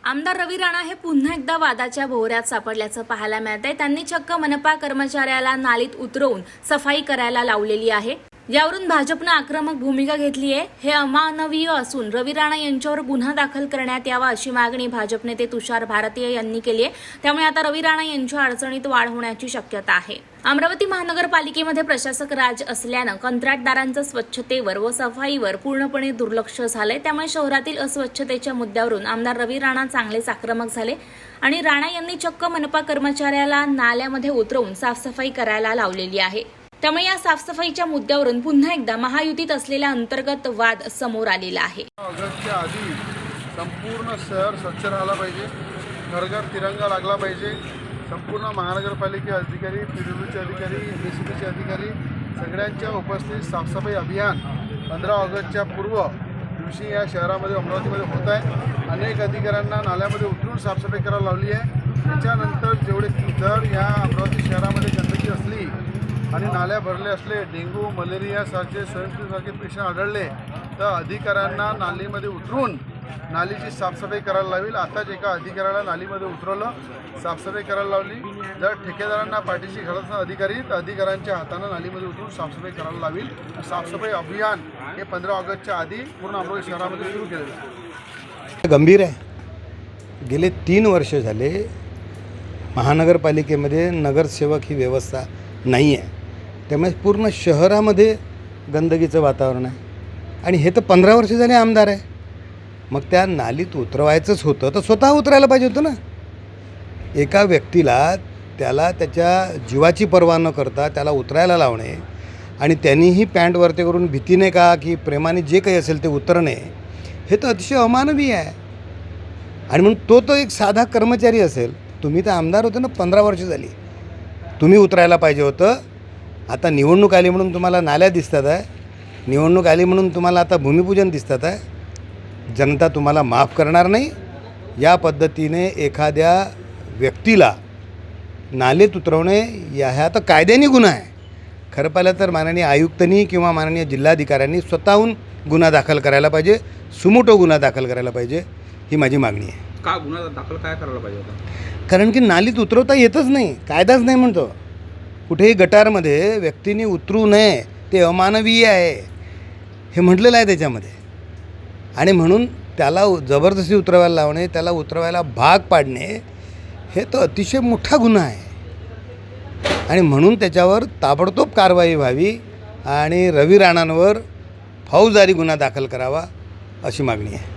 आमदार रवी राणा हे पुन्हा एकदा वादाच्या भोवऱ्यात सापडल्याचं पाहायला मिळतंय। त्यांनी चक्क मनपा कर्मचाऱ्याला नालीत उतरवून सफाई करायला लावलेली आहे। यावरून भाजपनं आक्रमक भूमिका घेतली आहे। हे अमानवीय असून रवी राणा यांच्यावर गुन्हा दाखल करण्यात यावा अशी मागणी भाजप नेते तुषार भारतीय यांनी केली आहे। त्यामुळे आता रवी राणा यांच्या अडचणीत वाढ होण्याची शक्यता आहे। अमरावती महानगरपालिकेमध्ये प्रशासक राज असल्यानं कंत्राटदारांचं स्वच्छतेवर व सफाईवर पूर्णपणे दुर्लक्ष झालंय। त्यामुळे शहरातील अस्वच्छतेच्या मुद्द्यावरून आमदार रवी राणा चांगलेच आक्रमक झाले आणि राणा यांनी चक्क मनपा कर्मचाऱ्याला नाल्यामध्ये उतरवून साफसफाई करायला लावलेली आहे। त्यामुळे या साफसफाईच्या मुद्द्यावरून पुन्हा एकदा महायुतीत असलेला अंतर्गत वाद समोर आलेला आहे। ऑगस्टच्या आधी संपूर्ण शहर स्वच्छ राहायला पाहिजे, घरघर तिरंगा लागला पाहिजे। संपूर्ण महानगरपालिका अधिकारी, पीडब्ल्यूचे अधिकारी, एसीबीचे अधिकारी सगळ्यांच्या उपस्थितीत साफसफाई अभियान 15 ऑगस्टच्या पूर्व दिवशी या शहरामध्ये अमरावतीमध्ये होत आहे। अनेक अधिकाऱ्यांना नाल्यामध्ये उतरून साफसफाई करायला लावली आहे। त्याच्यानंतर जर या अमरावती शहरामध्ये गंदगी असली आणि नाल्या भरले असले, डेंग्यू मलेरियासारखे स्वयंफ्लूसारखे पेशंट आढळले तर अधिकाऱ्यांना नालीमध्ये उतरून नालीची साफसफाई करायला लावेल। आताच एका अधिकाऱ्याला नालीमध्ये उतरवलं, साफसफाई करायला लावली। जर ठेकेदारांना पाठीशी घालत नसतील अधिकारी तर अधिकाऱ्यांच्या हातानं नालीमध्ये उतरून साफसफाई करायला लावेल। साफसफाई अभियान हे 15 ऑगस्टच्या आधी पूर्ण अमरावती शहरामध्ये सुरू केलेलं आहे। गंभीर आहे। गेले 3 वर्ष झाले महानगरपालिकेमध्ये नगरसेवक ही व्यवस्था नाही आहे। त्यामुळे पूर्ण शहरामध्ये गंदगीचं वातावरण आहे आणि हे तर 15 वर्ष झाले आमदार आहे। मग त्या नालीत उतरवायचंच होतं तर स्वतः उतरायला पाहिजे होतं ना। एका व्यक्तीला त्याला त्याच्या जीवाची पर्वा न करता त्याला उतरायला लावणे आणि त्यांनीही पॅन्ट वरती करून भीतीने का की प्रेमाने जे काही असेल ते उतरणे हे तर अतिशय अमानवीय आहे। आणि म्हणून तो एक साधा कर्मचारी असेल, तुम्ही तर आमदार होते ना 15 वर्ष झाली, तुम्ही उतरायला पाहिजे होतं। आता निवडणूक आली म्हणून तुम्हाला नाल्या दिसतात आहे, निवडणूक आली म्हणून तुम्हाला आता भूमिपूजन दिसतात आहे। जनता तुम्हाला माफ करणार नाही। या पद्धतीने एखाद्या व्यक्तीला नालेत उतरवणे ह्या तर कायद्याने गुन्हा आहे। खरं पाहिलं तर माननीय आयुक्तांनी किंवा माननीय जिल्हाधिकाऱ्यांनी स्वतःहून गुन्हा दाखल करायला पाहिजे, सुमोटो गुन्हा दाखल करायला पाहिजे, ही माझी मागणी आहे। का गुन्हा दाखल काय करायला पाहिजे होता? कारण की नालीत उतरवता येतच नाही, कायदाच नाही म्हणतो। कुठेही गटारमध्ये व्यक्तीने उतरू नये, ते अमानवीय आहे हे म्हटलेलं आहे त्याच्यामध्ये। आणि म्हणून त्याला जबरदस्ती उतरवायला लावणे, त्याला उतरवायला भाग पाडणे हे तर अतिशय मोठा गुन्हा आहे। आणि म्हणून त्याच्यावर ताबडतोब कारवाई व्हावी आणि रवी राणांवर फौजदारी गुन्हा दाखल करावा अशी मागणी आहे।